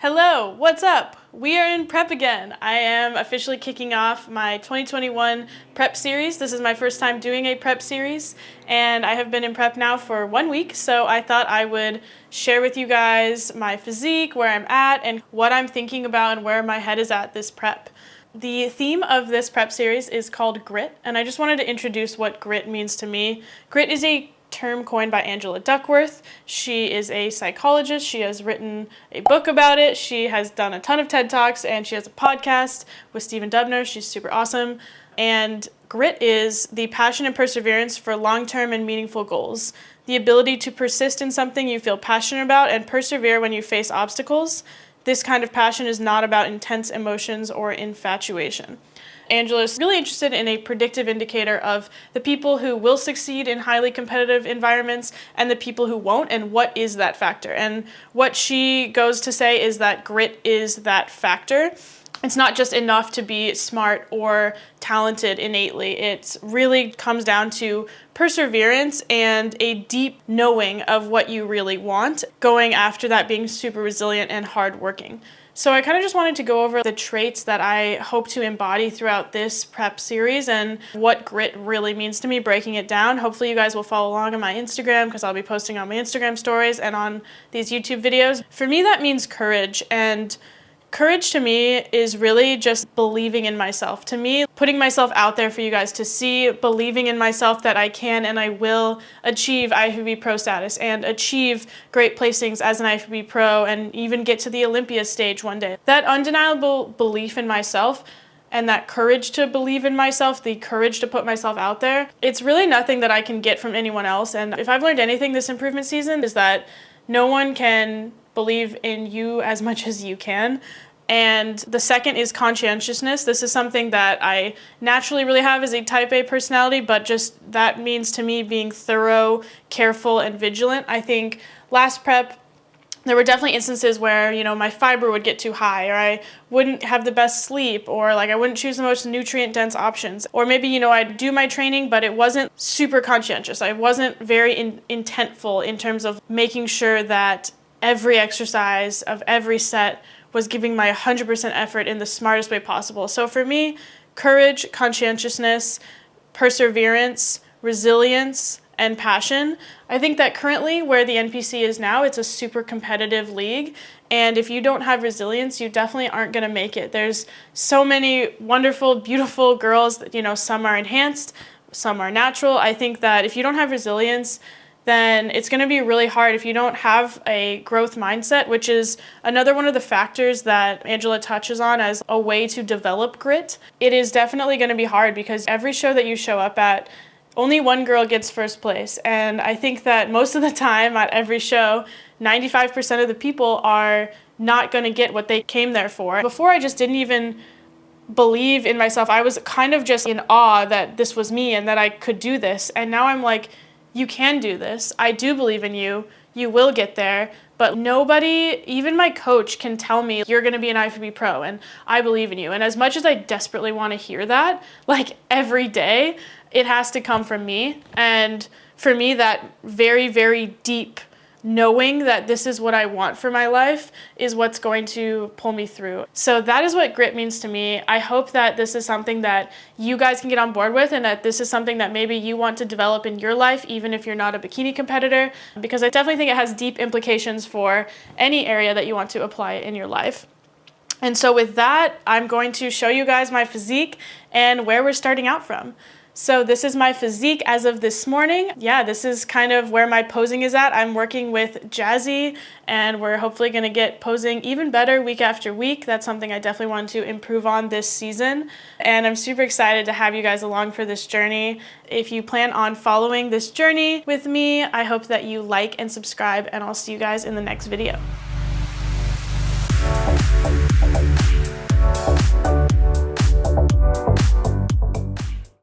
Hello, what's up? We are in prep again. I am officially kicking off my 2021 prep series. This is my first time doing a prep series, and I have been in prep now for 1 week, so I thought I would share with you guys my physique, where I'm at, and what I'm thinking about and where my head is at this prep. The theme of this prep series is called grit, and I just wanted to introduce what grit means to me. Grit is a term coined by Angela Duckworth. She is a psychologist. She has written a book about it. She has done a ton of TED Talks, and she has a podcast with Stephen Dubner. She's super awesome. And grit is the passion and perseverance for long-term and meaningful goals. The ability to persist in something you feel passionate about and persevere when you face obstacles. This kind of passion is not about intense emotions or infatuation. Angela is really interested in a predictive indicator of the people who will succeed in highly competitive environments and the people who won't, and what is that factor. And what she goes to say is that grit is that factor. It's not just enough to be smart or talented innately. It really comes down to perseverance and a deep knowing of what you really want, going after that, being super resilient and hardworking. So I kind of just wanted to go over the traits that I hope to embody throughout this prep series and what grit really means to me, breaking it down. Hopefully you guys will follow along on my Instagram, because I'll be posting on my Instagram stories and on these YouTube videos. For me, that means courage, and courage to me is really just believing in myself. To me, putting myself out there for you guys to see, believing in myself that I can and I will achieve IFBB Pro status and achieve great placings as an IFBB Pro and even get to the Olympia stage one day. That undeniable belief in myself and that courage to believe in myself, the courage to put myself out there, it's really nothing that I can get from anyone else. And if I've learned anything this improvement season, is that no one can believe in you as much as you can. And the second is conscientiousness. This is something that I naturally really have as a type A personality, but just that means to me being thorough, careful, and vigilant. I think last prep, there were definitely instances where, my fiber would get too high, or I wouldn't have the best sleep, or I wouldn't choose the most nutrient-dense options. Or maybe, I'd do my training, but it wasn't super conscientious. I wasn't very intentful in terms of making sure that every exercise of every set was giving my 100% effort in the smartest way possible. So for me, courage, conscientiousness, perseverance, resilience, and passion. I think that currently where the NPC is now, it's a super competitive league. And if you don't have resilience, you definitely aren't going to make it. There's so many wonderful, beautiful girls that, some are enhanced, some are natural. I think that if you don't have resilience, then it's going to be really hard if you don't have a growth mindset, which is another one of the factors that Angela touches on as a way to develop grit. It is definitely going to be hard because every show that you show up at, only one girl gets first place. And I think that most of the time at every show, 95% of the people are not going to get what they came there for. Before, I just didn't even believe in myself. I was kind of just in awe that this was me and that I could do this. And now I'm like, you can do this. I do believe in you. You will get there. But nobody, even my coach, can tell me you're going to be an IFBB Pro and I believe in you. And as much as I desperately want to hear that, every day, it has to come from me. And for me, that very, very deep knowing that this is what I want for my life is what's going to pull me through. So that is what grit means to me. I hope that this is something that you guys can get on board with, and that this is something that maybe you want to develop in your life, even if you're not a bikini competitor, because I definitely think it has deep implications for any area that you want to apply in your life. And so with that, I'm going to show you guys my physique and where we're starting out from. So this is my physique as of this morning. Yeah, this is kind of where my posing is at. I'm working with Jazzy, and we're hopefully going to get posing even better week after week. That's something I definitely want to improve on this season. And I'm super excited to have you guys along for this journey. If you plan on following this journey with me, I hope that you like and subscribe, and I'll see you guys in the next video.